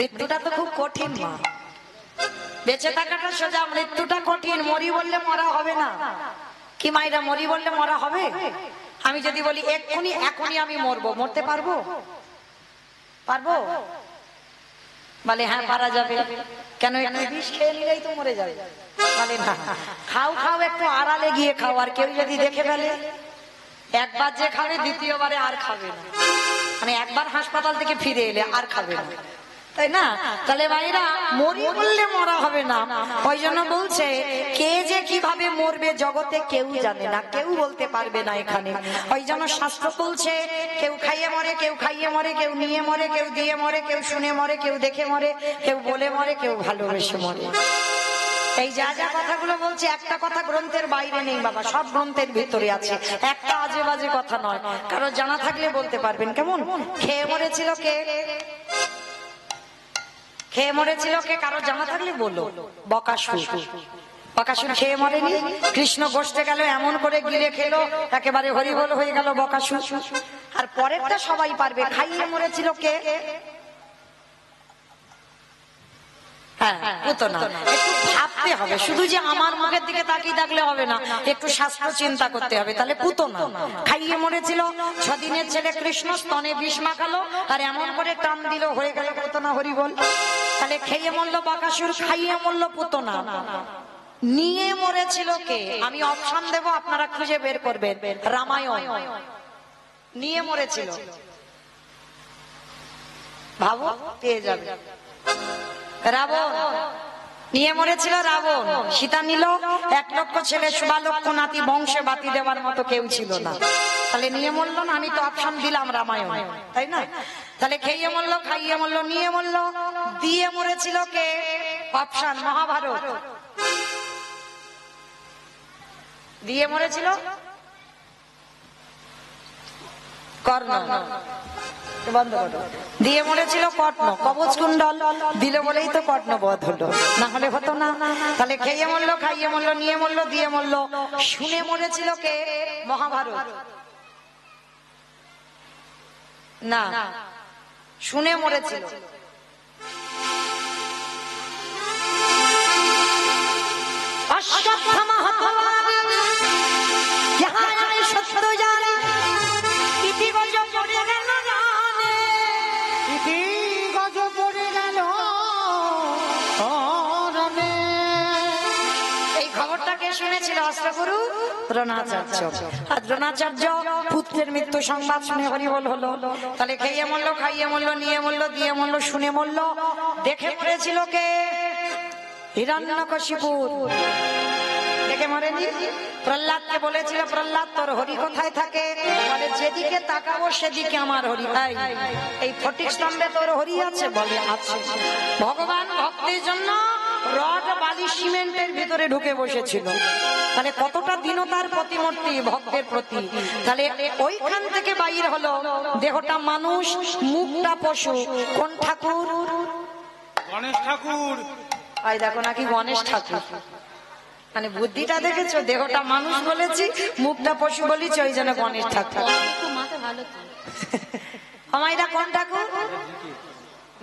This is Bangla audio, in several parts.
মৃত্যুটা তো খুব কঠিন মা, বেঁচে থাকাটা সোজা, মৃত্যুটা কঠিন। মরি বললে মরা হবে না কি মাইরা? মরি বললে মরা হবে? আমি যদি বলি এক্ষুনি এখনই আমি মরবো, মরতে পারবো? পারবো? বলে হ্যাঁ পারা যাবে। কেন? বিষ খেয়ে নিলেই তো মরে যাবে। বলে না, খাও খাও, একটু আড়ালে গিয়ে খাও, আর কেউ যদি দেখে ফেলে, একবার যে খাবে দ্বিতীয়বারে আর খাবে না। মানে একবার হাসপাতাল থেকে ফিরে এলে আর খাবে না, তাই না? তাহলে ভাইরা মরি বললে মরা হবে না। ওই জন্য বলছে কে যে কিভাবে মরবে জগতে কেউ জানে না, কেউ বলতে পারবে না এখানে। ওই জন্য শাস্ত্র বলছে কেউ খাইয়ে মরে, কেউ খাইয়ে মরে, কেউ নিয়ে মরে, কেউ দিয়ে মরে, কেউ শুনে মরে, কেউ দেখে মরে, কেউ বলে মরে, কেউ ভালোবেসে মরে। এই যা যা কথাগুলো বলছে একটা কথা গ্রন্থের বাইরে নেই বাবা, সব গ্রন্থের ভিতরে আছে, একটা আজে বাজে কথা নয়। কারো জানা থাকলে বলতে পারবেন। কেমন খেয়ে মরেছিল কে? খেয়ে মরেছিল কে? কারো জানা থাকলে বলো। বকাসুর। বকাসুর খেয়ে মরেনি, কৃষ্ণ গোষ্ঠে গেল এমন করে গিলে খেলো একেবারে হরিবল হয়ে গেল বকাসুর। আর পরেরটা সবাই পারবে। খাইয়ে মরেছিল কে? ভাবতে হবে, শুধু যে আমার মুখের দিকে তাকিয়ে থাকলে হবে না, একটু শাস্ত্র চিন্তা করতে হবে। তাহলে পুতনা খাইয়ে মরেছিল, 6 দিনের ছেলে কৃষ্ণ স্তনে বিষ মাখালো আর এমন করে টান দিল হয়ে গেল পুতনা হরিবল। তাহলে খেয়ে মরল বকাসুর, খাইয়ে মরল পুতনা। নিয়ে মরেছিল কে? আমি অপশন দেব, আপনারা খুঁজে বের করবেন। রামায়ণ। নিয়ে মরেছিল, ভাবো পেয়ে যাবে। রাবণ নিয়ে মরেছিল। রাবণ সীতা নিল, 1 লক্ষ ছেলে, 16 লক্ষ নাতি, বংশে বাতি দেওয়ার মতো কেউ ছিল না। তাহলে নিয়ে মরল না? আমি তো অপশন দিলাম রামায়ণ, তাই না? তাহলে খেয়ে মরল, খাইয়ে মরল, নিয়ে মরল। দিয়ে মরেছিল কে? অপশন মহাভারত। দিয়ে মরেছিল কর্ণ। বন্ধ করো। দিয়ে মরেছিল কর্ণ, কবচ কুণ্ডল দিল বলেই তো কর্ণ বধ হলো, না হলে হতো না। তাহলে খেয়ে মরলো, খাইয়ে মরলো, নিয়ে মরলো, দিয়ে মরলো। শুনে মরেছিল কে? মহাভারত। না, শুনে মরেছিল অশ্বত্থামা। সত্য জানে ইতি গজ পড়ে গেল, ইতি গজ পড়ে গেল। এই খবরটাকে শুনেছিল অস্ত্রগুরু দ্রোণাচার্য। আর দ্রোণাচার্য পুত্রের মৃত্যু সংবাদ শুনে হরিবল হলো। তাহলে খেয়ে মরলো, খাইয়ে মরলো, নিয়ে মরলো, দিয়ে মরলো, শুনে মরলো। দেখে মরেছিল কে? হিরণ্যকশিপু। দেখে মরেনি? প্রহ্লাদকে বলেছিল, প্রহ্লাদ তোর হরি কোথায় থাকে? বলে যেদিকে তাকাবো সেদিকে আমার হরি। এই ফটিক স্তম্ভে তোর হরি আছে? বলে আছে। ভগবান ভক্তের জন্য রড বালি সিমেন্টের ভিতরে ঢুকে বসেছিল। তাহলে কতটা দীনতার প্রতিমূর্তি ভক্তের প্রতি। তাহলে ওইখান থেকে বাইর হলো, দেহটা মানুষ, মুখটা পশু। কোন ঠাকুর? গণেশ ঠাকুর। এই দেখো নাকি গণেশ ঠাকুর। মানে বুদ্ধিটা দেখেছো? দেহটা মানুষ বলেছি, মুখটা পশু বলেছি, ওই জন্য গণেশ ঠাকুর। আমাইরা কোন ঠাকুর?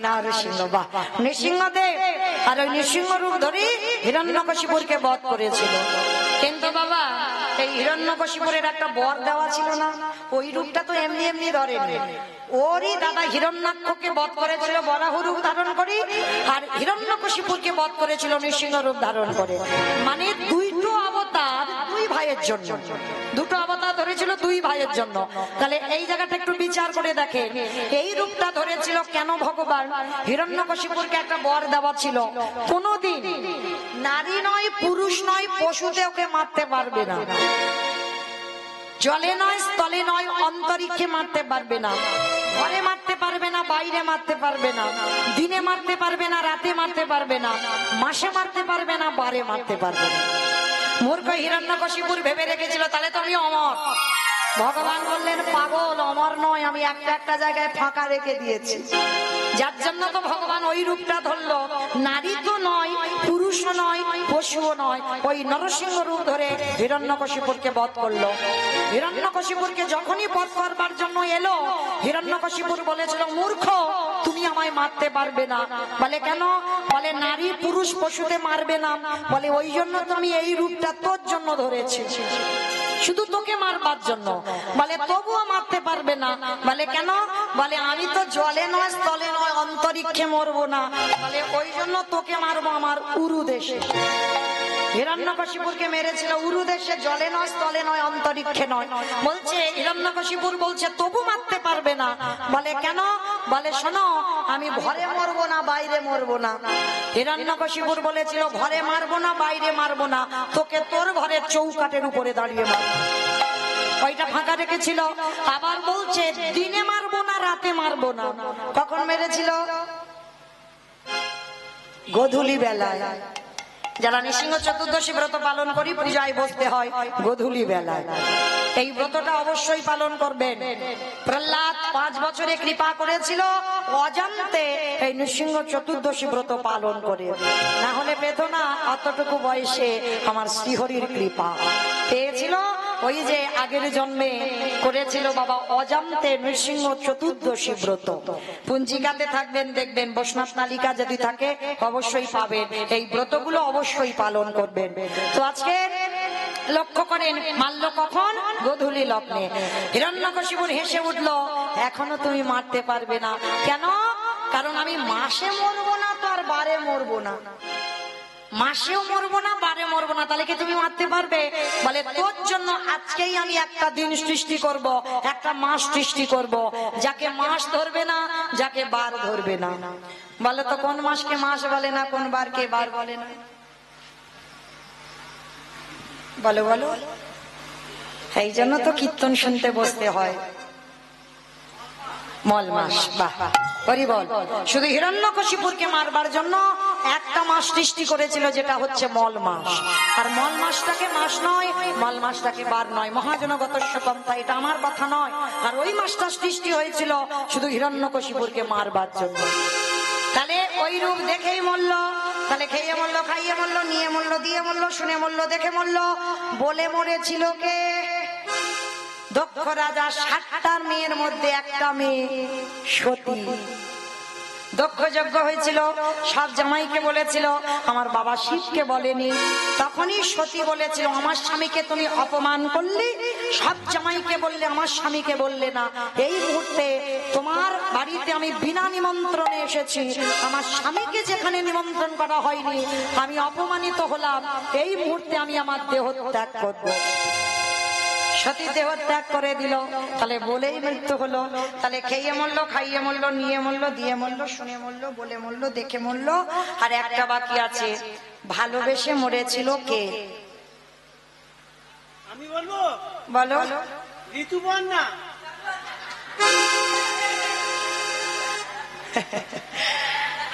না নৃসিংহ। বাহ, নৃসিংহদেব। আর ওই নৃসিংহ রূপ ধরে হিরণ্যকশিপুরকে বধ করেছিল। কিন্তু বাবা এই হিরণ্যকশিপুরের একটা বর দেওয়া ছিল না? ওই রূপটা তো এমনি এমনি ধরেনি। ওরই দাদা হিরণ্যাক্ষকে বধ করেছিল বরাহ রূপ ধারণ করে, আর হিরণ্যকশিপুরকে বধ করেছিল নৃসিংহ রূপ ধারণ করে। মানে দুইটো অবতার দুই ভাইয়ের জন্য, দুটো অবতার ধরেছিল দুই ভাইয়ের জন্য। তাহলে এই জায়গাটা একটু বিচার করে দেখে, এই রূপটা ধরেছিল কেন ভগবান? হিরণ্যকশিপুরকে একটা বর দেওয়া ছিল, কোনদিন নারী নয়, পুরুষ নয়, পশুতে ওকে মারতে পারবে না। জলে নয়, স্থলে নয়, অন্তরিক্ষে মারতে পারবে না। ঘরে মারতে পারবে না, বাইরে মারতে পারবে না, দিনে মারতে পারবে না, রাতে মারতে পারবে না, মাসে মারতে পারবে না, বারে মারতে পারবে না। মূর্খ হিরণ্যকশিপুর ভেবে রেখেছিল তাহলে তো আমি অমর। ভগবান বললেন পাগল, অমর নয়, আমি একটা একটা জায়গায় ফাঁকা রেখে দিয়েছি। যার জন্য তো ভগবান ওই রূপটা ধরলো। নারী তো নয়, পুরুষও নয়, পশুও নয়, ওই নরসিংহ রূপ ধরে হিরণ্যকশিপুরকে বধ করলো। হিরণ্যকশিপুরকে যখনই বধ করবার জন্য এলো, হিরণ্যকশিপুর বলেছিল মূর্খ, তুমি আমায় মারতে পারবে না। বলে কেন? বলে নারী পুরুষ পশুতে মারবে না। বলে ওই জন্য তো আমি এই রূপটা তোর জন্য ধরেছি, শুধু তোকে মারবার জন্য। বলে তবুও মারতে পারবে না। বলে কেন? বলে আমি তো জলে নয় স্থলে নয় অন্তরিক্ষে মরবো না। বলে ওই জন্য তোকে মারবো আমার উরু দেশে। হিরণ্যকশিপুরকে মেরেছিল উরু দেশে, জলে নয় স্থলে নয় অন্তরিক্ষে নয়। বলছে হিরণ্যকশিপুর বলছে তবু মারতে পারবে না। বলে কেন? বলে শোনো, আমি ঘরে মরবো না বাইরে মরবো না। হিরণ্যকশিপুর বলেছিল ঘরে মারবো না বাইরে মারবো না, তোকে তোর ঘরের চৌকাঠের উপরে দাঁড়িয়ে মারবো। ওইটা ফাঁকা রেখেছিল। আবার বলছে দিনে মারবো না রাতে মারবো না। কখন মেরেছিল? গোধূলি বেলায়। যারা নৃসিংহ চতুর্দশী ব্রত পালন করি পূজায় বসতে হয় গোধূলি বেলায়। এই ব্রতটা অবশ্যই পালন করবেন। প্রহ্লাদ 5 বছরে কৃপা করেছিল অজান্তে এই নৃসিংহ চতুর্দশী ব্রত পালন করে, না হলে পেত না। অতটুকু বয়সে আমার শ্রীহরির কৃপা পেয়েছিল। ওই যে আগের জন্মে করেছিল বাবা অজান্তে নৃসিংহ চতুর্দশী ব্রত। পঞ্জিকাতে থাকবেন, দেখবেন বৈষ্ণব তালিকা যদি থাকে অবশ্যই পাবেন। এই ব্রতগুলো অবশ্যই পালন করবেন। তো আজকে লক্ষ্য করেন মারল কখন? গোধূলি লগ্নে। হিরণ্যকশিপুর হেসে উঠলো, এখনো তুমি মারতে পারবে না। কেন? কারণ আমি মাসে মরবো না তো আর বারে মরবো না। মাসেও মরবো না বারে মরবো না, তাহলে কি তুমি মারতে পারবে? বলে তোর জন্য আজকেই আমি একটা দিন সৃষ্টি করব, একটা মাস সৃষ্টি করব, যাকে মাস ধরবে না, যাকে বার ধরবে না। বলে তো কোন মাসকে মাস বলে না, কোন বারকে বার বলে না? বলো বলো। এই জন্য তো কীর্তন শুনতে বসতে হয়। মল মাস। বাহ হরিবল। শুধু হিরণ্যকশিপুরকে মারবার জন্য একটা মাস সৃষ্টি করেছিল, যেটা হচ্ছে মল মাস। আর মল মাসটাকে মাস নয়, মল মাসটাকে বার নয়। মহাজনগত পন্থা, এটা আমার কথা নয়। আর ওই মাসটা সৃষ্টি হয়েছিল শুধু হিরণ্যকশিপুরকে মারবার জন্য। তাহলে ওই রূপ দেখেই মরল। তাহলে খেয়ে মরল, খাইয়ে মরল, নিয়ে মরল, দিয়ে মরল, শুনে মরল, দেখে মরল। বলে মরেছিল কে? দক্ষ রাজা 60টা মেয়ের মধ্যে একটা মেয়ে সতী। দক্ষ যজ্ঞ হয়েছিল, সব জামাইকে বলেছিল, আমার বাবা শিবকে বলেনি। তখনই সতী বলেছিল আমার স্বামীকে তুমি অপমান করলে, সব জামাইকে বললে আমার স্বামীকে বললে না। এই মুহূর্তে তোমার বাড়িতে আমি বিনা নিমন্ত্রণে এসেছি, আমার স্বামীকে যেখানে নিমন্ত্রণ করা হয়নি আমি অপমানিত হলাম। এই মুহূর্তে আমি আমার দেহ ত্যাগ করবো। সতী দেহ ত্যাগ করে দিল। তাহলে বলেই মৃত্যু হলো। তাহলে খেয়ে মরলো, খাইয়ে মরলো, নিয়ে মরলো, দিয়ে মরলো, শুনে মরলো, বলে মরলো, দেখে মরলো। আর একটা বাকি আছে, ভালোবেসে মরেছিল কে? আমি বলবো? বলো। ঋতুপর্ণা।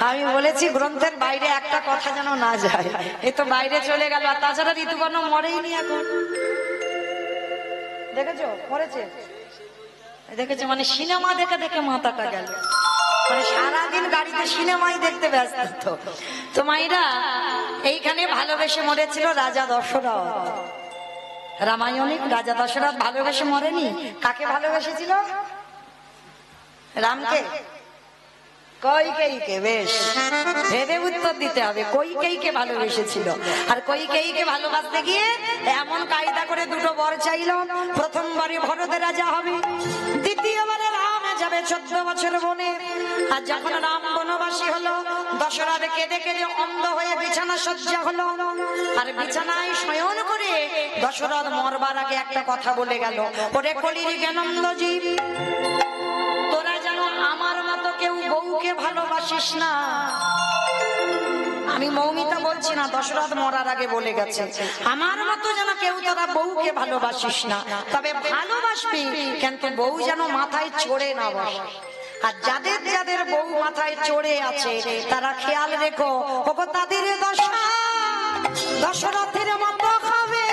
আমি বলেছি গ্রন্থের বাইরে একটা কথা যেন না যায়। এ তো বাইরে চলে গেল। আর তাছাড়া ঋতুপর্ণা মরেইনি এখন। দেখেছো মরেছে? দেখেছো মানে সিনেমা দেখে দেখে মাথাটা গেল। মানে সারাদিন গাড়িতে সিনেমাই দেখতে ব্যস্ত। তো মাইরা এইখানে ভালোবেসে মরেছিল রাজা দশরথ। রামায়ণে রাজা দশরথ ভালোবেসে মরেনি। কাকে ভালোবেসেছিল? রামকে। কইকেয়ীকে। বেশ ভেবে উত্তর দিতে হবে। কইকেয়ীকে ভালোবেসেছিল। আর কইকেয়ীকে ভালোবাসতে গিয়ে এমন কায়দা করে দুটো বর চাইল। প্রথমবারে ভরত রাজা হবে, দ্বিতীয়বারে রাম যাবে 14 বছর বনে। আর যখন রাম বনবাসী হলো, দশরথ কেঁদে কেঁদে অন্ধ হয়ে বিছানা সজ্জা হলো। আর বিছানায় শয়ন করে দশরথ মরবার আগে একটা কথা বলে গেল, ওরে কলির জ্ঞানন্দ জীব, তোরা যেন আমার মতো কেউ বউকে ভালোবাসিস না। আমি মৌমিতা বলছি না, দশরথ মরার আগে বলে গেছে, আমার মতো যেন কেউ তোরা বউকে ভালোবাসিস না। তবে ভালোবাসবি, কিন্তু বউ যেন মাথায় চড়ে না বসে। আর যাদের যাদের বউ মাথায় চড়ে আছে তারা খেয়াল রেখো, ওগো তাদের দশা দশরথের মতো হবে।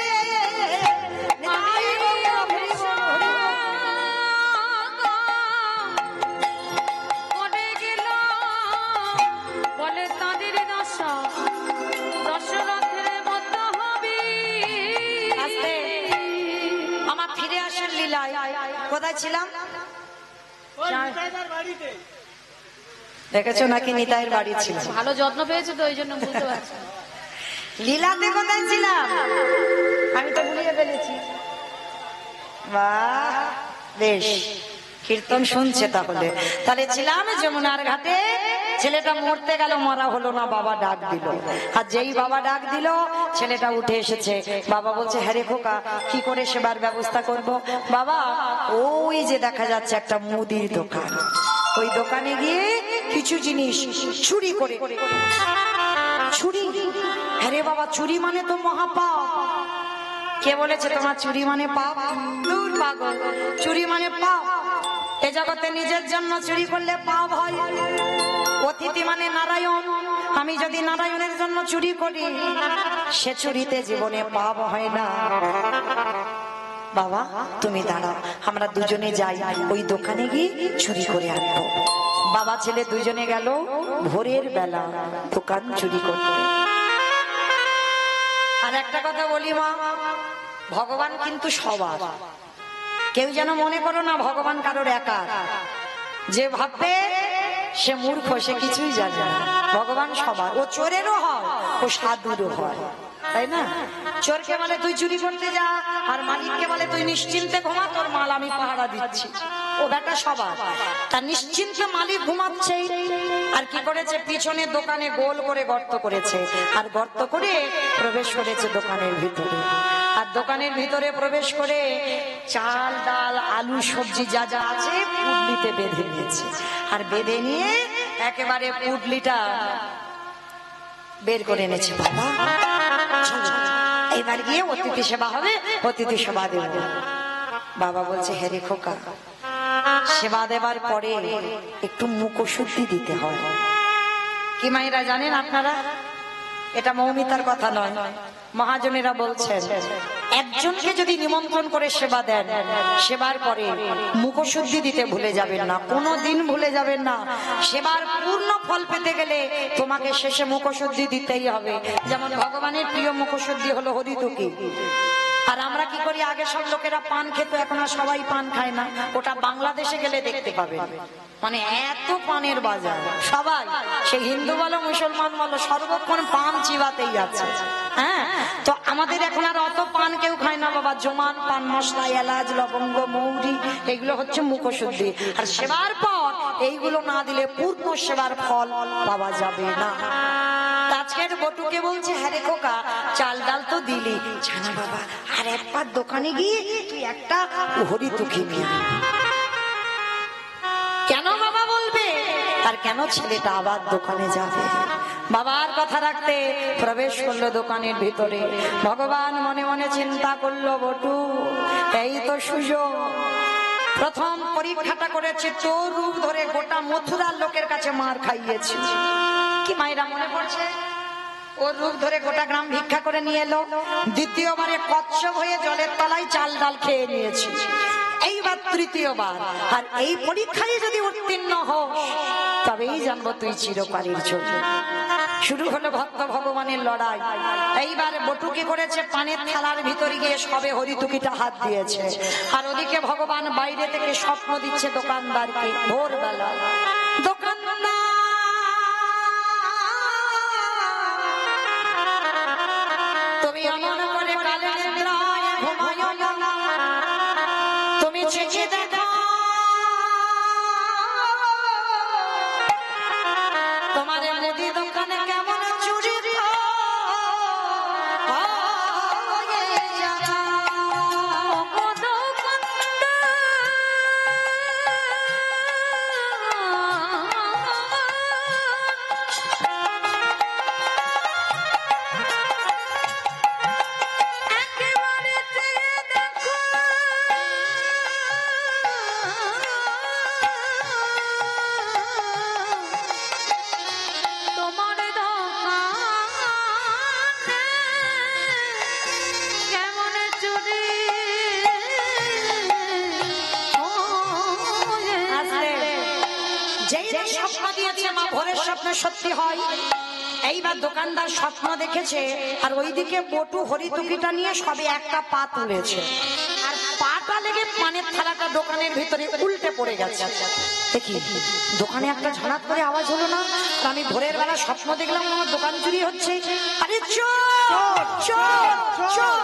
কোথায় ছিলাম? দেখেছো নাকি নিতাইয়ের বাড়ি ছিল? ভালো যত্ন পেয়েছে তো ওই জন্য বুঝতে পারছি। লীলাতে কোথায় ছিলাম আমি তো ভুলিয়ে ফেলেছি। বাহ, বেশ কীর্তন শুনছে। তাহলে ছিলাম যমুনার ঘাটে। ছেলেটা মরতে গেল, মরা হলো না, বাবা ডাক দিল। আর যেই বাবা ডাক দিল ছেলেটা উঠে এসেছে। বাবা বলছে, হ্যাঁ রে খোকা, কি করে সেবার ব্যবস্থা করব? বাবা, ওই যে দেখা যাচ্ছে একটা মুদির দোকান, ওই দোকানে গিয়ে কিছু জিনিস চুরি করে। চুরি? হ্যাঁ রে বাবা, চুরি মানে তো মহাপাপ। কে বলেছে তোমার চুরি মানে পাপ? দূর পাগল, চুরি মানে পাপ। এ জগতে নিজের জন্য চুরি করলে পাপ হয়। অতিথি মানে নারায়ণ। আমি যদি নারায়ণের জন্য চুরি করি, সে চুরিতে জীবনে পাপ হয় না। বাবা তুমি দাঁড়াও, আমরা দুজনে যাই, ওই দোকানে গিয়ে চুরি করে আনবো। বাবা ছেলে দুজনে গেল ভোরের বেলা দোকান চুরি করতে। আর একটা কথা বলি মা, ভগবান কিন্তু সবার। কেউ যেন মনে করো না ভগবান কারোর একা। যে ভাববে সে মূর্খ, সে কিছুই জানে না। ভগবান সবার। ও চোরেরও হয়, ও সাধুরও হয়, তাই না? চোরকে বলে তুই চুরি করতে যা, আর মালিককে বলে তুই নিশ্চিন্তে ঘুমা, তোর মাল আমি পাহারা দিচ্ছি। ও বেটা সবার। তার নিশ্চিন্তে মালিক ঘুমাচ্ছে। আর কি করেছে? পিছনে দোকানে গোল করে গর্ত করেছে, আর গর্ত করে প্রবেশ করেছে দোকানের ভিতরে। আর দোকানের ভিতরে প্রবেশ করে চাল ডাল আলু সবজি যা যা আছে পুডলিতে বেঁধে নিয়েছে। আর বেঁধে নিয়ে একেবারে পুডলিটা বের করে এনেছে। বাবা এবার গিয়ে অতিথি সেবা হবে, অতিথি সেবা দেব। বাবা বলছে, হ্যাঁ রে খোকা, সেবা দেবার পরে একটু মুখশুদ্ধি দিতে হয়। কি মায়েরা জানেন আপনারা? এটা মৌমিতার কথা নয়, মহাজনেরা বলছেন একজনকে যদি নিমন্ত্রণ করে সেবা দেন, সেবার পরে মুখশুদ্ধি দিতে ভুলে যাবেন না, কোনোদিন ভুলে যাবেন না। সেবার পূর্ণ ফল পেতে গেলে তোমাকে শেষে মুখশুদ্ধি দিতেই হবে। যেমন ভগবানের প্রিয় মুখশুদ্ধি হলো হরিতুকি। আর আমরা কি করি? আগে সব লোকেরা পান খেত, এখন আর সবাই পান খায় না। ওটা বাংলাদেশে গেলে দেখতে পাবেন, মানে এত পানের বাজার। সবাই, সে হিন্দু বলো মুসলমান বলো, সর্বক্ষণ পান চিবাতেই আছে। হ্যাঁ, তো আমাদের এখন আর অত পান কেউ খায় না বাবা। জমান, পান মশলা, এলাচ, লবঙ্গ, মৌরি, এগুলো হচ্ছে মুখশুদ্ধি। আর সেবার পর এইগুলো না দিলে পূর্ণ সেবার ফল পাওয়া যাবে না। আজকের বটুকে বলছে, হ্যাঁ রে খোকা, চাল ডাল তো দিলি, জানা বাবা আর একবার দোকানে গিয়ে তুই একটা হরিতুকি নিয়ে আয়। কেন বাবা বলবে? আর কেন ছেলেটা আবার দোকানে যাবে? বাবার কথা রাখতে প্রবেশ করলো দোকানের ভিতরে। ভগবান মনে মনে চিন্তা করলো, বটু এই তো সুযোগ। প্রথম পরীক্ষাটা করেছে, তোর রূপ ধরে গোটা মথুরার লোকের কাছে মার খাইয়েছে। কি মায়েরা মনে পড়ছে? ওর রূপ ধরে গোটা গ্রাম ভিক্ষা করে নিয়ে এলো। দ্বিতীয়বারে কচ্ছপ হয়ে জলের তলায় চাল ডাল খেয়ে নিয়েছে। এইবার তৃতীয়বার। আর এই পরীক্ষায় যদি উত্তীর্ণ হোস, তবেই জানবো তুই চিরকালের জন্য। শুরু হলো ভক্ত ভগবানের লড়াই। এইবার বটুকি করেছে, পানের থালার ভিতরে গিয়ে সবে হরিতুকিটা হাত দিয়েছে। আর ওদিকে ভগবান বাইরে থেকে স্বপ্ন দিচ্ছে দোকানদারকে। ভোরবেলা দোকানদার, তুমি এমন করে কালে নিদ্রায় ঘুমায়ো না, তুমি চেয়ে দেখো তোমার মুদি দোকানে কেমন চুরি সত্যি হয়। এইবার দোকানদার স্বপ্ন দেখেছে, আর ওইদিকে বটু হরিতুকিটা নিয়ে সবে একটা পা তুলেছে। আর পা পাটা লেগে পানের থালাটা দোকানের ভিতরে উল্টে পড়ে গেছে। দেখি দোকানে একটা ঝাড়াত করে আওয়াজ হলো না, আর আমি ভোরের বেলা স্বপ্ন দেখলাম আমার দোকান চুরি হচ্ছে। আরে চোর চোর চোর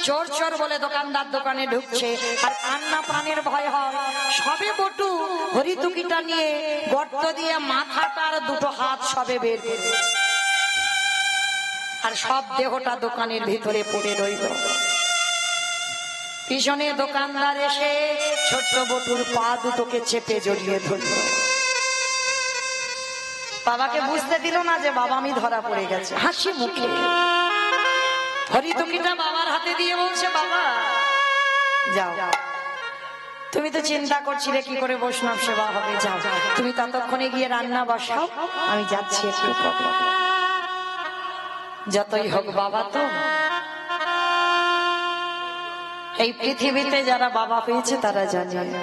চোর চোর বলে দোকানদার দোকানে ঢুকছে, আর কান্না প্রাণের ভয় হয়। সবে বটু হরিতুকিটা নিয়ে গর্ত দিয়ে মাথাটার দুটো হাত সবে বের করে, আর সব দেহটা দোকানের ভিতরে পড়ে রইল। পিছনে দোকানদার এসে ছোট্ট বটুর পা দুটোকে চেপে জড়িয়ে ধরল। বাবাকে বুঝতে দিল না যে বাবা আমি ধরা পড়ে গেছে। হাসি মুখে হরিতুকিটা বাবার হাতে দিয়ে বলছে, বাবা যাও, তুমি তো চিন্তা করছিলে কি করে বৈষ্ণব সেবা হবে, যাও তুমি ততক্ষণে গিয়ে রান্না বসাও, আমি যাচ্ছি একটু পরে। যতই হোক বাবা তো, এই পৃথিবীতে যারা বাবা পেয়েছে তারা জানে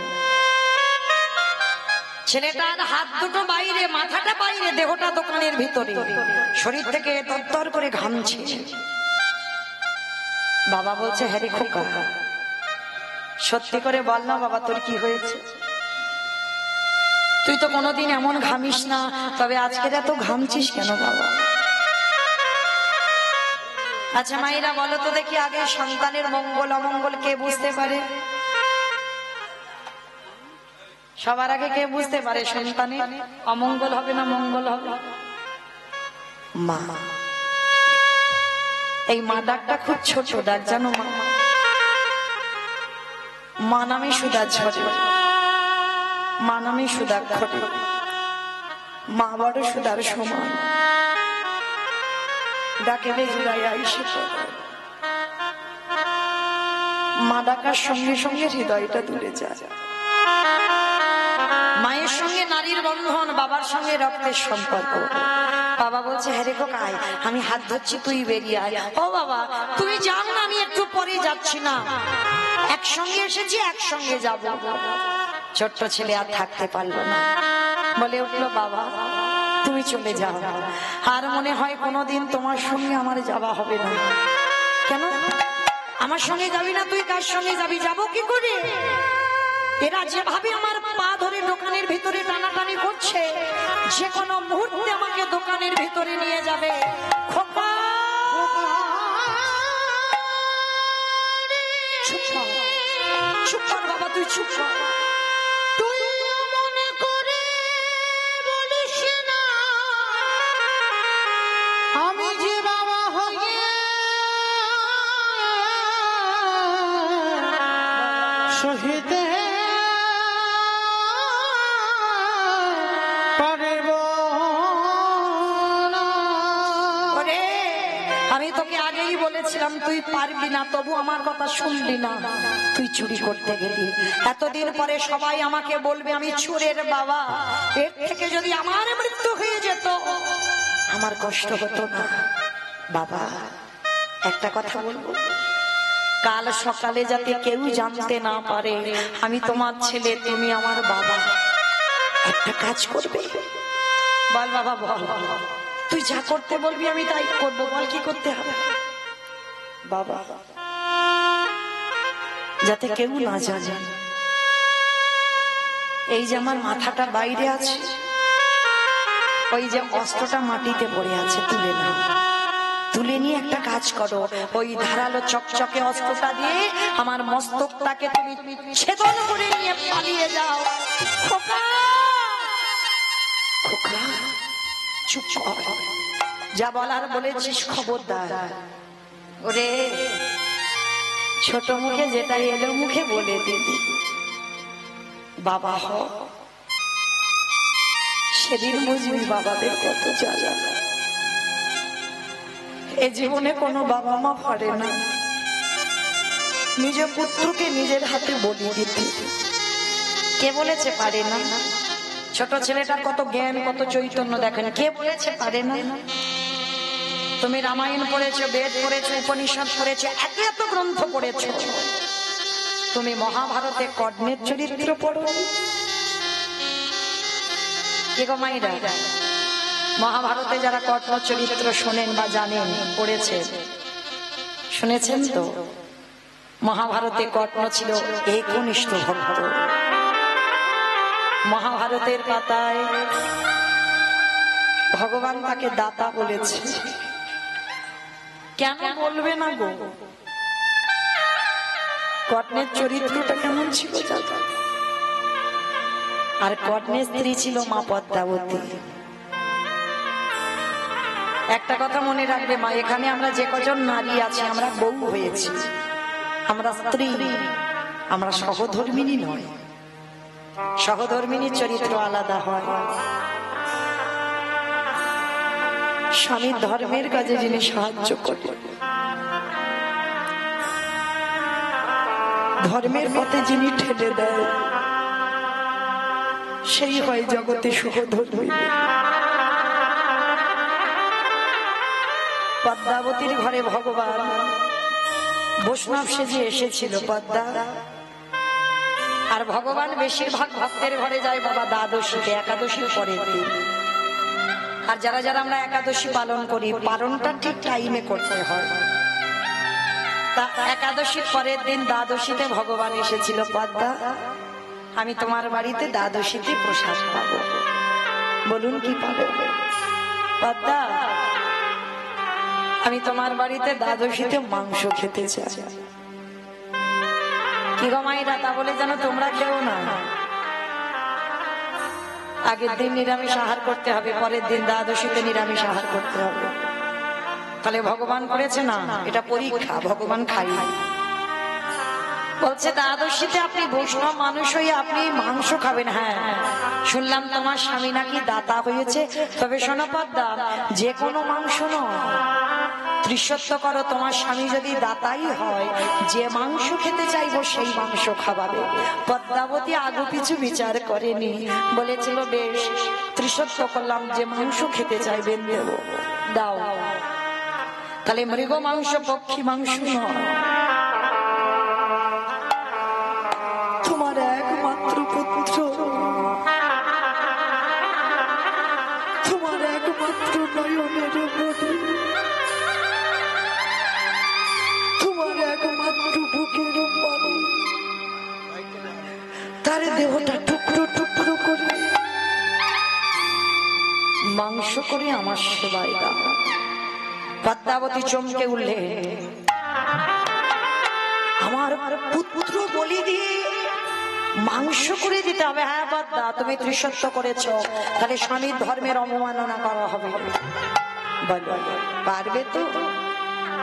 ছেলেটার হাত দুটো বাইরে, মাথাটা বাইরে, দেহটা দোকানের ভিতরে, শরীর থেকে তরতর করে ঘামছে। বাবা বলছে, হ্যাঁ রে খোকা, সত্যি করে বল না বাবা তোর কি হয়েছে? তুই তো কোনোদিন এমন ঘামিস না, তবে আজকে এত ঘামছিস কেন বাবা? আচ্ছা মায়েরা বলো তো দেখি, আগে সন্তানের মঙ্গল অমঙ্গল কে বুঝতে পারে? সবার আগে কে বুঝতে পারে সন্তানের অমঙ্গল হবে না মঙ্গল হবে? মা। এই মা ডাকটা খুব ছোট ডাক, জানো মা? মা নামে সুদা ঝরে, মা নামে সুদা ঘটে, মা বড় সুদার সমান। ডাকেলে জুড়াই আইসে মা ডাকার সঙ্গে সঙ্গে হৃদয়টা দূরে যায়। মায়ের সঙ্গে নারীর বন্ধন, বাবার সঙ্গে রক্তের সম্পর্ক। বাবা বলছে, হ্যাঁ রে খোকা আয়, আমি হাত ধরছি, তুই বেরিয়ে আয়। ও বাবা তুমি যাও না, আমি একটু পরে যাচ্ছি না, একসঙ্গে এসেছি একসঙ্গে যাব। ছোট্ট ছেলে আর থাকতে পারলো না, বলে উঠলো, বাবা তুমি চলে যাও, আর মনে হয় কোনোদিন তোমার সঙ্গে আমার যাওয়া হবে না। কেন আমার সঙ্গে যাবি না? তুই কার সঙ্গে যাবি? যাবো কি করে? এরা যেভাবে আমার পা ধরে দোকানের ভিতরে টানাটানি করছে, যে কোনো মুহূর্তে আমাকে দোকানের ভিতরে নিয়ে যাবে। খোকা চুপ কর, চুপ কর বাবা, তুই চুপ কর। তুই মনে করে বলিস না আমি যে বাবা হয়ে সহিতে পারিব না। ওরে আমি তোকে আগেই বলেছিলাম তুই পারবি না, তবু আমার কথা শুনলি না। তুই চুরি করতে গেলি, এতদিন পরে সবাই আমাকে বলবে আমি চোরের বাবা। এর থেকে যদি আমার মৃত্যু হয়ে যেত আমার কষ্ট হতো না। বাবা একটা কথা বলবো, কাল সকালে যাতে কেউ জানতে না পারে আমি তোমার ছেলে, তুমি আমার বাবা, একটা কাজ করবে। বল বাবা বল, তুই যা করতে বলবি আমি তাই করবো, বল কি করতে হবে? বাবা যাতে কেউ না জানে এই যে আমার মাথাটা বাইরে আছে, ওই যে অস্ত্রটা মাটিতে পড়ে আছে, তুলে নাও। তুলে নিয়ে একটা কাজ করো, ওই ধারালো চকচকে অস্ত্রটা দিয়ে আমার মস্তকটাকে তুমি ছেদন করে নিয়ে পালিয়ে যাও। খোকা খোকা চুপ কর, যা বলার বলেছিস খবরদার। ওরে ছোট মুখে যেটা এলো মুখে বলে দিবি, বাবা হ, সেদিন বুঝবি বাবাদের কত জ্বালা। এ জীবনে কোনো বাবা মা পারে না নিজের পুত্রকে নিজের হাতে বলি দিতে। কে বলেছে পারে না? ছোট ছেলেটার কত জ্ঞান কত চৈতন্য দেখেন, কে বলেছে পারে না? তুমি রামায়ণ পড়েছো, বেদ পড়েছো, উপনিষদ পড়েছো, এত এত গ্রন্থ পড়েছো, তুমি মহাভারতে কর্ণের চরিত্র পড়ো। কে গো মাইরা, মহাভারতে যারা কর্ণ চরিত্র শোনেন বা জানেন, পড়েছেন, শুনেছেন তো মহাভারতে কর্ণ ছিল একনিষ্ঠ ভক্ত। মহাভারতের পাতায় ভগবান তাকে দাতা বলেছে। কেন বলবে না গো? কর্ণের চরিত্রটা কেমন ছিল জানো? আর কর্ণের স্ত্রী ছিল মা পদ্মাবতী। একটা কথা মনে রাখবে মা, এখানে আমরা যে কজন নারী আছি আমরা বউ হয়েছি, আমরা স্ত্রী, আমরা সহধর্মিনী নয়। সহধর্মিনীর চরিত্র আলাদা হয়। স্বামীর ধর্মের কাজে যিনি সাহায্য করে, ধর্মের পথে যিনি ঠেলে দেয়, সেই হয় জগতে সহধর্মিনী। পদ্মাবতীর ঘরে ভগবান বৈষ্ণব সেজে এসেছিল পদ্মা। আর ভগবান বেশিরভাগ ভক্তের ঘরে যায় বাবা দ্বাদশীতে, একাদশীর পরের দিন। আর যারা যারা আমরা একাদশী পালন করি, পালনটা ঠিক টাইমে করতে হয়। তা একাদশীর পরের দিন দ্বাদশীতে ভগবান এসেছিল, পদ্মা আমি তোমার বাড়িতে দ্বাদশীতে প্রসাদ পাবো। বলুন কি পাবো? পদ্মা আমি তোমার বাড়িতে দ্বাদশীতে মাংস খেতে চাই। কি গো মায়েরা, তা বলে যেন তোমরা খেও না। আগের দিন নিরামিষ আহার করতে হবে, পরের দিন দ্বাদশীতে নিরামিষ আহার করতে হবে। তাহলে ভগবান করেছে না, এটা পরীক্ষা, ভগবান খাই। বলছে দ্বাদশীতে আপনি বৈষ্ণব মানুষ হয়ে আপনি মাংস খাবেন। হ্যাঁ শুনলাম তোমার স্বামী নাকি দাতা হয়েছে, তবে শোনো পদ্মা, যে কোনো মাংস নয়, ত্রিসত্য করো, তোমার স্বামী যদি দাতাই হয়, যে মাংস খেতে চাইবো সেই মাংস খাওয়াবে। পদ্মাবতী আগু পিছু বিচার করেনি, বলেছিল বেশ ত্রিসত্য করলাম, যে মাংস খেতে চাইবেন দেব, দাও। তাহলে মৃগ মাংস পক্ষী মাংস নয়, তোমার একমাত্র পুত্র, তোমার একমাত্র নয়নের মণি, তোমার একমাত্র বুকের পানি, তার দেহটা টুকরো টুকরো করে মাংস করে আমার সেবায় দাও। পদ্মাবতী চমকে উঠলে, আমার পুত্র বলি দিয়ে মাংস করে দিতে হবে? হ্যাঁ পদ্মা, তুমি ত্রিসত্য করেছো, তাহলে স্বামীর ধর্মের অবমাননা করা হবে, বলো পারবে তো?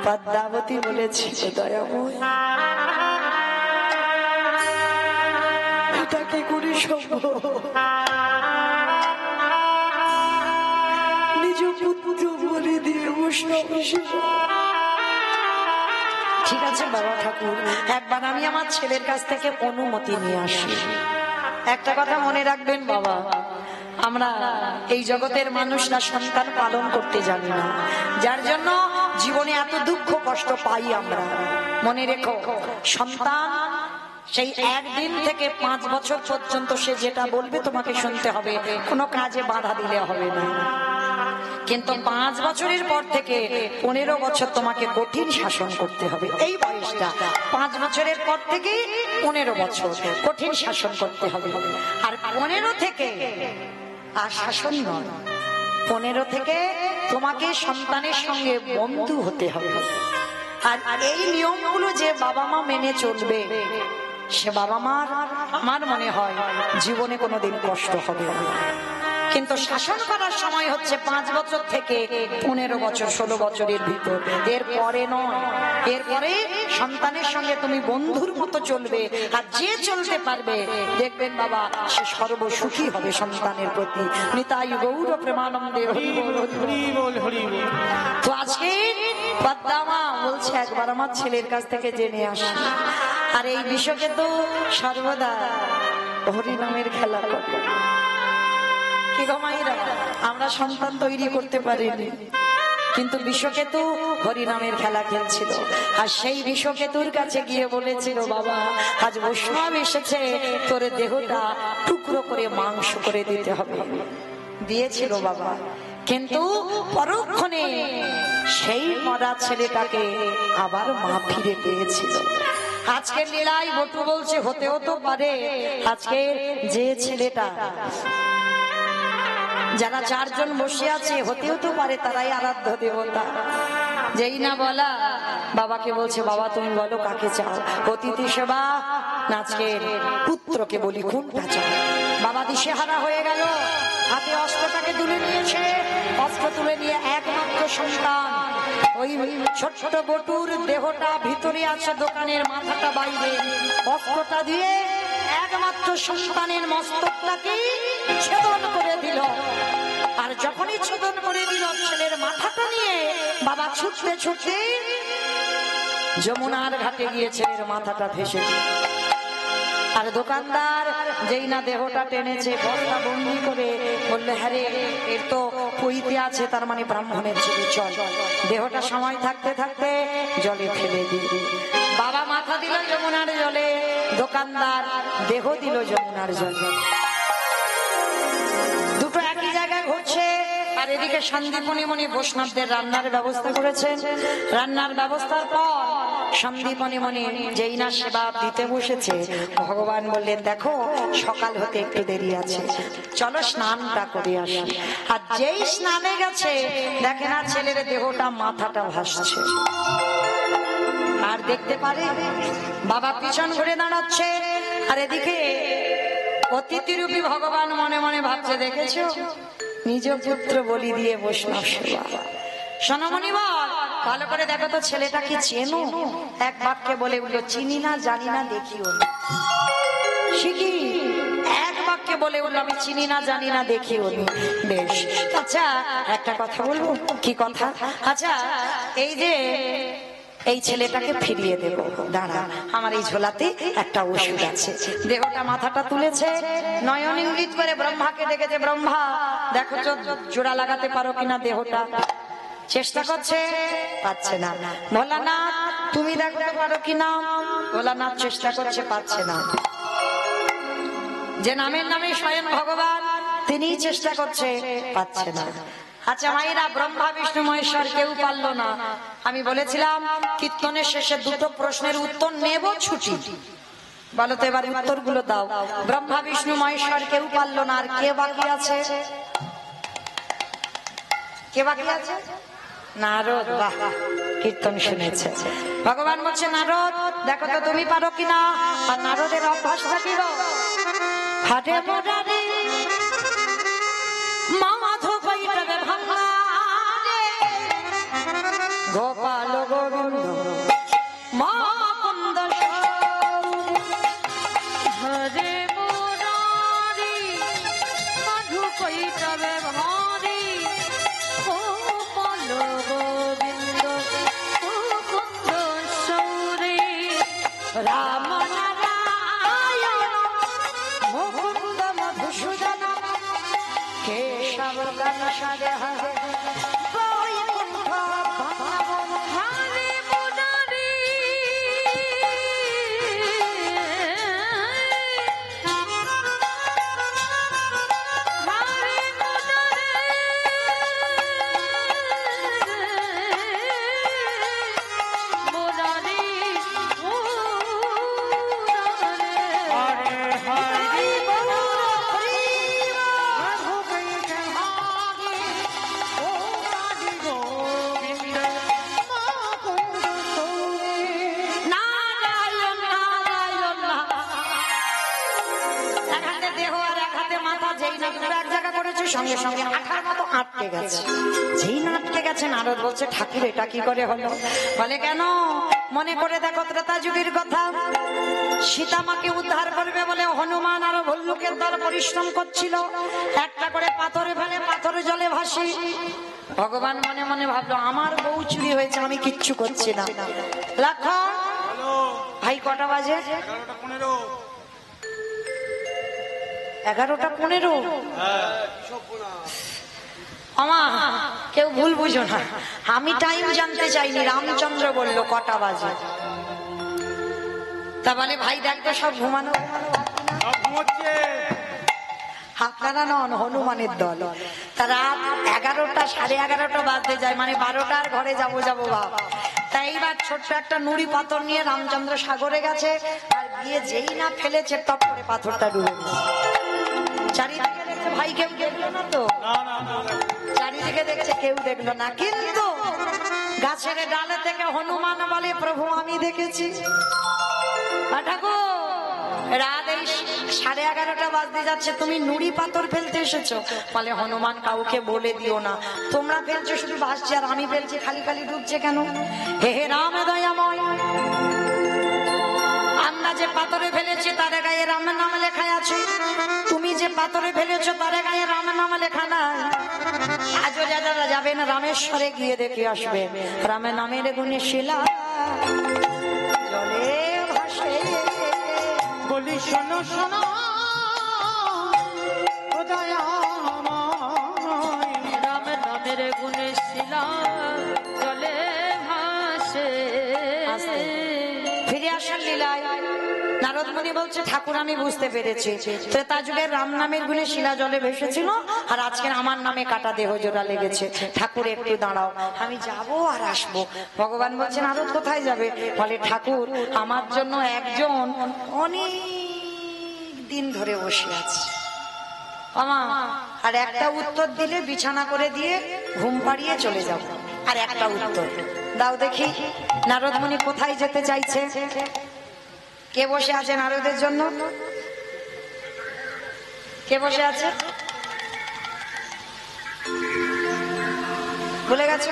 পদ্মাবতী বলেছি, দয়াময় এটা কি করে সম্ভব? নিজ পুত্র বলি দিয়ে বৈষ্ণব সেবা। ঠিক আছে বাবা ঠাকুর, একবার আমি আমার ছেলের কাছ থেকে অনুমতি নিয়ে আসি। একটা কথা মনে রাখবেন বাবা, আমরা এই জগতের মানুষরা সন্তান পালন করতে জানি না, যার জন্য জীবনে এত দুঃখ কষ্ট পাই আমরা। মনে রেখো, সন্তান সেই একদিন থেকে 5 বছর পর্যন্ত সে যেটা বলবে তোমাকে শুনতে হবে, কোনো কাজে বাধা দিলে হবে না। কিন্তু 5 বছরের পর থেকে 15 বছর তোমাকে কঠিন শাসন করতে হবে। এই বয়সটা 5 বছরের পর থেকে 15 বছর কঠিন শাসন করতে হবে। আর 15 থেকে আর শাসন নয়, 15 থেকে তোমাকে সন্তানের সঙ্গে বন্ধু হতে হবে। আর এই নিয়মগুলো যে বাবা মা মেনে চলবে, সে বাবা মার আমার মনে হয় জীবনে কোনোদিন কষ্ট হবে না। কিন্তু শাসন করার সময় হচ্ছে 5 বছর থেকে 15 বছর, 16 বছরের ভিতর, এর পরে নয়। এরপরে সন্তানের সঙ্গে তুমি বন্ধুর মতো চলবে, আর যে চলতে পারবে দেখবেন বাবা সে সর্বসুখী হবে সন্তানের প্রতি। নিতাই গৌর প্রেমানন্দে হরি বল, হরি বল, হরি বল। তো আজকে পদ্মা মা বলছে একবার আমার ছেলের কাছ থেকে জেনে আসি। আর এই বিষয়কে তো সর্বদা হরি নামের খেলা করে। কি গো মায়েরা, আমরা সন্তান তৈরি করতে পারিনি, কিন্তু বিশ্বকেতু হরিনামের খেলা খেলছিল। আর সেই বিশ্বকেতুর কাছে গিয়ে বলেছিল, বাবা আজ বৈষ্ণব এসেছে, তোর দেহটা টুকরো করে মাংস করে দিতে হবে। দিয়েছিল বাবা, কিন্তু পরক্ষণে সেই মরা ছেলেটাকে আবার মা ফিরে পেয়েছিল। আজকের লীলায় বটু বলছে হতেও তো পারে আজকে যে ছেলেটা, যারা চারজন বসে আছে হতেও তো পারে তারাই আরাধ্য দেবতা। যেই না বলা বাবাকে বলছে, বাবা তুমি বলো কাকে চাও? অতিথি সেবা নাচকের পুত্রকে বলি কোনটা চাও? বাবা দিশেহারা হয়ে গেল, হাতে অস্ত্রটাকে তুলে নিয়েছে, অস্ত্র তুলে নিয়ে একমাত্র সন্তান ওই ছোট বটুর দেহটা ভিতরে আছে, দোকানের মাথাটা বাইরে, অস্ত্রটা দিয়ে একমাত্র সন্তানের মস্তকটাকে ছেদন করে দিল। আর যখনই ছেদন করে দিল ছেলের মাথাটা নিয়ে বাবা ছুটতে ছুটতে যমুনার ঘাটে গিয়ে ছেলের মাথাটা ভেসেছে। আর দোকানদার যেই না দেহটা টেনেছে বস্তা বন্দি করে বললে, হ্যাঁ রে এর তো পইতে আছে, তার মানে ব্রাহ্মণের ছেলে, চল দেহটা সময় থাকতে থাকতে জলে ফেলে দিবি। বাবা মাথা দিল যমুনার জলে, দোকানদার দেহ দিল যমুনার জলে। দুটো একই জায়গায় ঘটছে। আর এদিকে সন্দীপনী বৈষ্ণবদের রান্নার ব্যবস্থা করেছেন। রান্নার ব্যবস্থার পর সন্দীপনী যেই না সেবা দিতে বসেছে, ভগবান বললেন, দেখো সকাল হতে একটু দেরি আছে, চলো স্নানটা করে আসি। আর যেই স্নানে গেছে দেখে না ছেলের দেহটা মাথাটা ভাসছে। আর দেখতে পারে বাবা পিছন ঘুরে দাঁড়াচ্ছে। আর এদিকে অতিথিরূপী ভগবান মনে মনে ভাবছে, দেখেছো নিজ পুত্র বলি দিয়ে বৈষ্ণব সেবা। সোনামণি বল, ভালো করে দেখো তো ছেলেটা কি চেনো? এক বাক্যে বলে উঠলো, চিনি না, জানি না, দেখিও না। শিখি এক বাক্যে বলে উঠলো, আমি চিনি না, জানি না, দেখিও নি। বেশ, আচ্ছা একটা কথা বলবো। কি কথা? আচ্ছা এই যে এই ছেলেটাকে ফিরিয়ে দেব, দাঁড়া আমার এই ঝোলাতে একটা ওষুধ আছে। দেহটা মাথাটা তুলেছে, নয়ন ইঙ্গিত করে ব্রহ্মাকে ডেকেছে, ব্রহ্মা দেখো তো জোড়া লাগাতে পারো কিনা দেহটা। চেষ্টা করছে, পাচ্ছে না। ভোলানাথ তুমি দেখতে পারো কিনা? ভোলানাথ চেষ্টা করছে, পাচ্ছে না। যে নামের নামে স্বয়ং ভগবান তিনি চেষ্টা করছে, পাচ্ছে না। আচ্ছা মায়েরা, ব্রহ্মা বিষ্ণু মহেশ্বর কেউ পারলো না। আমি বলেছিলাম কীর্তনের শেষে দুটো প্রশ্নের উত্তর নেব, ছুটি। বলো তো এবার উত্তরগুলো দাও। ব্রহ্মা বিষ্ণু মহেশ্বর কেউ পারলো না, আর কে বাকি আছে? কে বাকি আছে? নারদ। বাহ, কীর্তন শুনেছে। ভগবান বলছে, নারদ দেখো তো তুমি পারো কিনা। আর নারদের অভ্যাসটা কি? হাটে মোটারে গোপাল গোবিন্দ মুকুন্দ হরে মুরারি মধু কৈতবে ভারি, গোপাল গোবিন্দ মুকুন্দ সৌরি, রাম নারায়ণ মুকুন্দ মধুসূদন কেশব ঘনশ্যাম হরে সঙ্গে সঙ্গে আঠার মতো আটকে গেছে। যেই না আটকে গেছে নারদ বলছে, ঠাকুর এটা কি করে হলো? বলে কেন? মনে করে দেখো ত্রেতা যুগের কথা, সীতামাকে উদ্ধার করবে বলে হনুমান আর ভল্লুকের দল পরিশ্রম করছিল। একটা করে পাথরে ফেলে পাথরে জলে ভাসি। ভগবান মনে মনে ভাবলো, আমার বউ চুরি হয়েছে, আমি কিচ্ছু করছি না। লক্ষণ ভাই কটা বাজে? 11:15। আমা কেউ ভুল বুঝো না, আমি টাইম জানতে চাইনি, রামচন্দ্র বলল কটা বাজে। তা বলে ভাই দেখবে সব ঘুমানো আপনারা নন, হনুমানের দল। তা রাত 11টা 11:30 বাজতে যায়, মানে 12টার ঘরে যাবো বাবা। তাই এইবার ছোট্ট একটা নুড়ি পাথর নিয়ে রামচন্দ্র সাগরে গেছে, আর গিয়ে যেই না ফেলেছে টপ করে পাথরটা ডুবে গেছে। চারিদিকে দেখছে ভাই কেউ দেখলো না তো, চারিদিকে দেখছে কেউ দেখলো না, কিন্তু গাছের ডালে থেকে হনুমান বলে প্রভু আমি দেখেছি। ঠাকুর রাত এই 11:30 বাজতে যাচ্ছে, তুমি নুড়ি পাথর ফেলতে এসেছো? বলে হনুমান কাউকে বলে দিও না, তোমরা ফেলছো শুধু ভাসছে, আর আমি ফেলছি খালি খালি ডুবছে কেন? হে হে রাম দয়াময়, আমরা যে পাথরে ফেলেছি তার গায়ে রামের নাম লেখা আছে, তুমি যে পাথরে ফেলেছো তার গায়ে রামের নাম লেখা নাই। আজও যারা যাবেন রামেশ্বরে গিয়ে দেখে আসবে রামের নামের গুণে শিলা জলে ভাসে। বলি শোনো শোনো ও দয়াময়, রামের নামের গুণে শিলা জলে ভাসে। ফিরে আসার লীলায় নারদ মুনি বলছে ঠাকুর আমি বুঝতে পেরেছি, ত্রেতা যুগের রাম নামের গুণে শিলা জলে ভেসেছিল, আর আজকের আমার নামে কাটা দেহ জোড়া লেগেছে। ঠাকুর একটু দাঁড়াও, আমি যাব আর আসবো। ভগবান বলছেন নারদ কোথায় যাবে? বলে ঠাকুর আমার জন্য একজন অনেক দিন ধরে বসে আছে, আর একটা উত্তর দিলে বিছানা করে দিয়ে ঘুম পাড়িয়ে চলে যাব, আর একটা উত্তর দাও দেখি। নারদ মুনি কোথায় যেতে চাইছে? কে বসে আছে নারদের জন্য? কে বসে আছে ভুলে গেছে?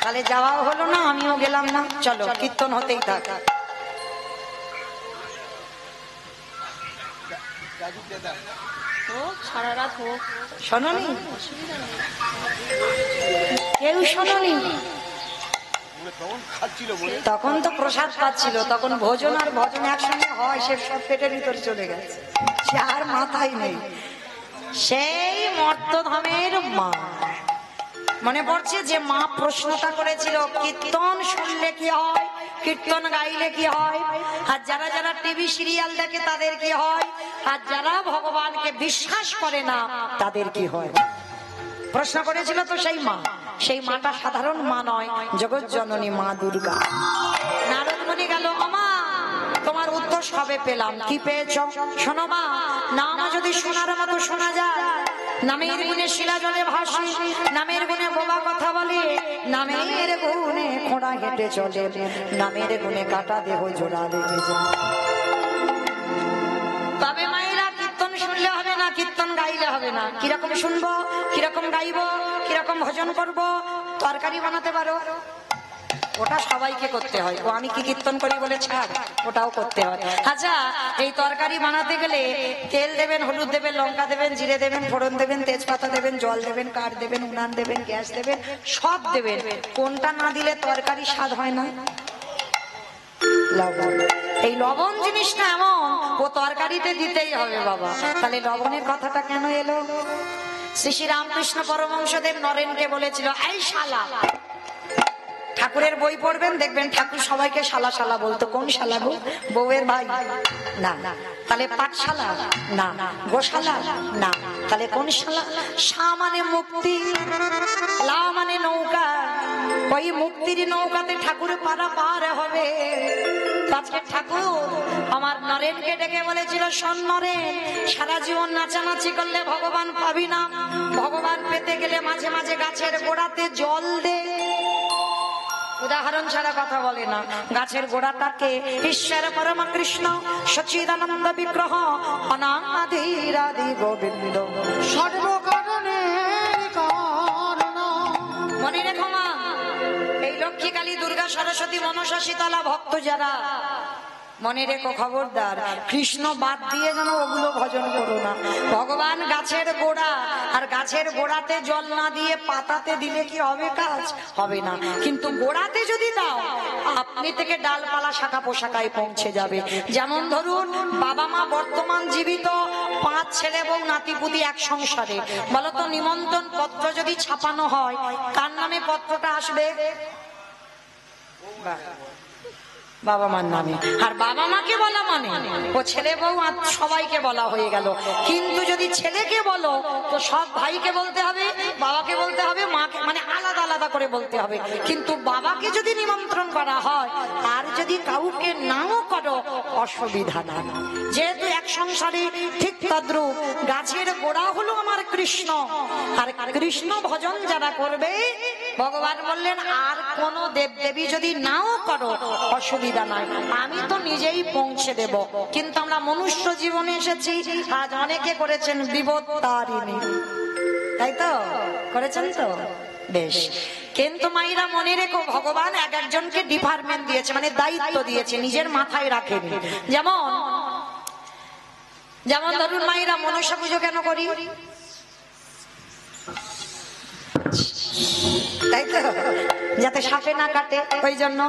তাহলে যাওয়াও হলো না, আমিও গেলাম না, চলো কীর্তন হতেই থাক। হোক সারা রাত হোক, শোনোনি? কেউ শোনোনি? তখন তো প্রসাদ পাচ্ছিল, তখন ভোজন আর ভজন একসঙ্গে হয়, সে সব পেটের ভিতর চলে গেছে, সে আর মাথায় নেই। সেই মর্তধামের মা মনে পড়ছে যে মা প্রশ্নটা করেছিল কীর্তন শুনলে কি হয়, কীর্তন গাইলে কি হয়, আর যারা যারা টিভি সিরিয়াল দেখে তাদের কি হয়, আর যারা ভগবানকে বিশ্বাস করে না তাদের কি হয়। প্রশ্ন করেছিল তো সেই মা, সেই মাটা সাধারণ মা নয়, জগৎ জননী মা দুর্গা। নারদ মুনি গেল, আমা তোমার উত্তর সবে পেলাম। কি পেয়েছ? শোনো মা, নাম যদি শোনার মতো শোনা যায়, নামের গুণে শিলা জলে ভাসে, নামের গুণে বোবা কথা বলে, নামের গুণে খোঁড়া হেঁটে চলে, নামের গুণে কাটা দেহ জোড়া লেগে যায়। তবে মায়েরা কীর্তন শুনলে হবে না, কীর্তন গাইলে হবে না। কিরকম শুনবো, কিরকম গাইবো, কিরকম ভজন করবো? তরকারি বানাতে পারো, ওটা সবাইকে করতে হয়। ও আমি কি কীর্তন করি বলে ছাড়, ওটাও করতে হয়। আচ্ছা, এই তরকারি বানাতে গেলে তেল দেবেন, হলুদ দেবেন, লঙ্কা দেবেন, জিরে দেবেন, ফোড়ন দেবেন, তেজপাতা দেবেন, জল দেবেন, কাঠ দেবেন, উনান দেবেন, গ্যাস দেবেন, সব দেবেন। কোনটা না দিলে তরকারি স্বাদ হয় না? লবণ। এই লবণ জিনিসটা এমন, ও তরকারিতে দিতেই হবে বাবা। তাহলে লবণের কথাটা কেন এলো? শ্রী শ্রী রামকৃষ্ণ পরমহংসদেব নরেনকে বলেছিল, এই শালা। ঠাকুরের বই পড়বেন, দেখবেন ঠাকুর সবাইকে শালা শালা বলতো। কোন শালা গো? বউয়ের ভাই? না। তাহলে পাঠশালা? না। গোশালা? না। তাহলে কোন শালা? শা মানে মুক্তি, লা মানে নৌকা। ওই মুক্তির নৌকাতে ঠাকুর পারা পার হবে। আজকে ঠাকুর আমার নরেনকে ডেকে বলেছিল, শোন নরেন, সারা জীবন নাচানাচি করলে ভগবান পাবি না। ভগবান পেতে গেলে মাঝে মাঝে গাছের গোড়াতে জল দে। উদাহরণ ছাড়া কথা বলে না। গাছের গোড়াটাকে ঈশ্বর পরম কৃষ্ণ সচ্চিদানন্দ বিগ্রহ অনাদিরাদি গোবিন্দ সর্বকারণের কারণ। মনে রেখো মা, এই লক্ষ্মী কালী দুর্গা সরস্বতী মনসা শীতলা ভক্ত যারা, মনে রেখো খবরদার, কৃষ্ণ বাদ দিয়ে যেন ওগুলো ভজন করো না। ভগবান গাছের গোড়া, আর গাছের গোড়াতে জল না দিয়ে পাতাতে দিলে কি হবে? কাজ হবে না। কিন্তু গোড়াতে যদি দাও, আপনি থেকে ডালপালা শাখা পোশাকায় পৌঁছে যাবে। যেমন ধরুন, বাবা মা বর্তমান জীবিত, 5 ছেলে বউ নাতিপুতি এক সংসারে, বলতো নিমন্ত্রণ পত্র যদি ছাপানো হয়, কার নামে পত্রটা আসবে? বাবা মার নামে। আর বাবা মাকে বলা মানে ও ছেলে বউ সবাইকে বলা হয়ে গেল। কিন্তু যদি ছেলেকে বলো, তো সব ভাইকে বলতে হবে, বাবাকে বলতে হবে, মাকে, মানে আলাদা আলাদা আলাদা করে বলতে হবে। কিন্তু বাবাকে যদি নিমন্ত্রণ করা হয় আর যদি কাউকে নাও করো অসুবিধা না, যেহেতু এক সংসারে ঠিক তদ্রূপ গাছের গোড়া হলো আমার কৃষ্ণ, আর কৃষ্ণ ভজন যারা করবে ভগবান বললেন আর কোন দেব দেবী যদি নাও করো অসুবিধা নাই, আমি তো নিজেই পৌঁছে দেব। কিন্তু আমরা মনুষ্য জীবনে এসেছি, আজ অনেকে করেছেন বিপত্তারিণী, তাই তো করেছেন তো বেশ। কিন্তু মায়েরা মনে রেখো ভগবান এক একজনকে ডিপার্টমেন্ট দিয়েছে, মানে দায়িত্ব দিয়েছে, নিজের মাথায় রাখেনি। যেমন যেমন ধরুন মায়েরা মনসা পুজো কেন করি, তাই তো যাতে সাপে না কাটে, ওই জন্য।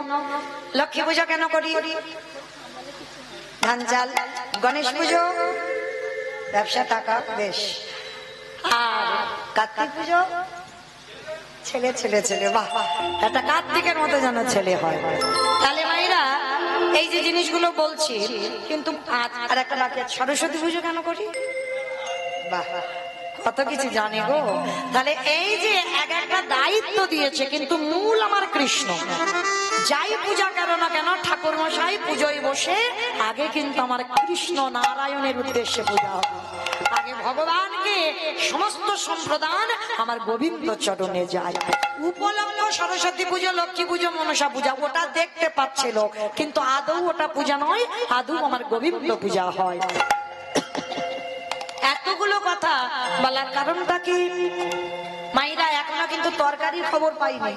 লক্ষ্মী পুজো কেন করি, ধান চাল। গণেশ পুজো ব্যবসা টাকা বেশ। আর কার্তিক পুজো ছেলে ছেলে ছেলে, বাহ একটা কার্তিকের মতো যেন ছেলে হয়। তাহলে মায়েরা এই যে জিনিসগুলো বলছি, কিন্তু আর একটা বাকি আছে, সরস্বতী পুজো কেন করি, বাহ কত কিছু জানি গো। তাহলে এই যে এক একটা দায়িত্ব দিয়েছে, কিন্তু মূল আমার কৃষ্ণ। যাই পূজা করো না কেন ঠাকুর মশাই পুজোয় বসে আগে কিন্তু আমার কৃষ্ণ নারায়ণের উদ্দেশ্যে পূজা হবে, আগে ভগবানকে সমস্ত সম্প্রদান আমার গোবিন্দ চরণে যায়। উপলক্ষ সরস্বতী পুজো, লক্ষ্মী পুজো, মনসা পূজা ওটা দেখতে পাচ্ছিল, কিন্তু আদৌ ওটা পূজা নয়, আদৌ আমার গোবিন্দ পূজা হয়। এতগুলো কথা বলার কারণটা কি মাইরা, এখনো কিন্তু তরকারির খবর পাইনি।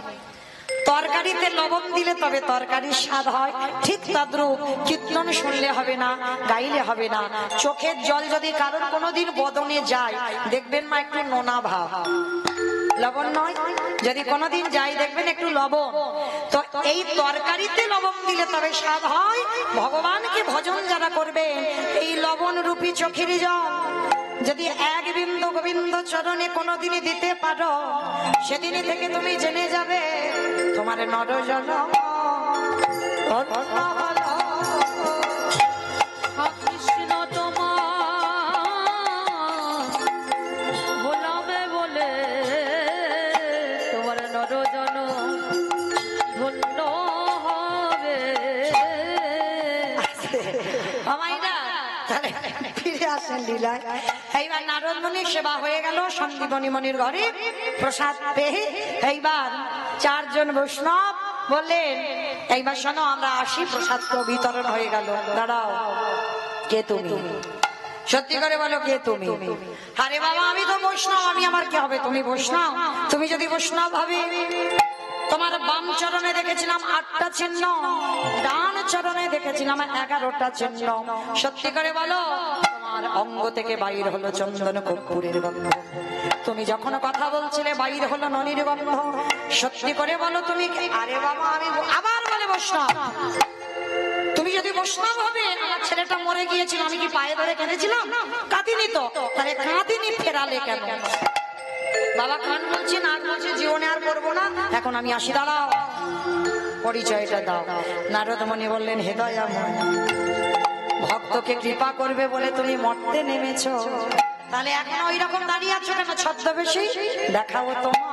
তরকারিতে লবণ দিলে তবে তরকারির স্বাদ হয়, ঠিক তদ্রূপ কীর্তন শুনলে হবে না, গাইলে হবে না। চোখের জল যদি কারোর কোনোদিন বদনে যায়, দেখবেন মা একটু নোনা ভাব, লবণ নয়, যদি কোনোদিন যাই দেখবেন একটু লবণ। তো এই তরকারিতে লবণ দিলে তবে স্বাদ হয়। ভগবানকে ভজন যারা করবে এই লবণ রূপী চোখের জল যদি এক বিন্দু গোবিন্দ চরণে কোনোদিনই দিতে পারো, সেদিনই থেকে তুমি জেনে যাবে তোমার নরজন কৃষ্ণ তোমার ভোলাবে বলে তোমার নরজন ধন্য হবে। ফিরে আসেন লীলায়। এইবার নারদ মুনির সেবা হয়ে গেল, সন্দীপনী মনির ঘরে প্রসাদ পেয়ে এইবার চারজন বৈষ্ণব বললেন এইবার শোনো আমরা আসি, প্রসাদ তো বিতরণ হয়ে গেল, দাঁড়াও কে তুমি, সত্যি করে বলো কে তুমি। আরে বাবা আমি তো বৈষ্ণব, আমি আমার কি হবে, তুমি বৈষ্ণব। তুমি যদি বৈষ্ণব হবে, তোমার বাম চরণে দেখেছিলাম 8টা চিহ্ন, ডান চরণে দেখেছিলাম 11টা চিহ্ন। সত্যি করে বলো তোমার অঙ্গ থেকে বাইর হলো চন্দন কর্পূরের গন্ধ, তুমি যখন কথা বলছিলে বাইর হলো ননির গন্ধ। সত্যি করে বলো তুমি। আরে বাবা আমি আবার বলে বৈষ্ণব। তুমি যদি বৈষ্ণব হবে, আমার ছেলেটা মরে গিয়েছিল, আমি কি পায়ে ধরে কেঁদেছিলাম? কাঁদিনি তো, তাহলে কাঁদিনি ফেরালে কেন? বাবা কান বলছি না বলছে জীবনে আর করবো না, এখন আমি আসি, দাঁড়াও পরিচয়টা দাও। নারদ মুনি বললেন হে দয়াময়, ভক্তকে কৃপা করবে বলে তুমি মরতে নেমেছো, তাহলে এখন ওই রকম দাঁড়িয়ে আছো কেন ছদ্মবেশী? দেখাবো তোমার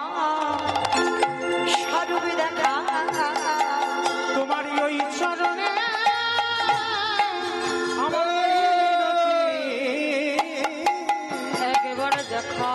স্বরূপ, দেখা তোমার ওই চরণে একবার দেখা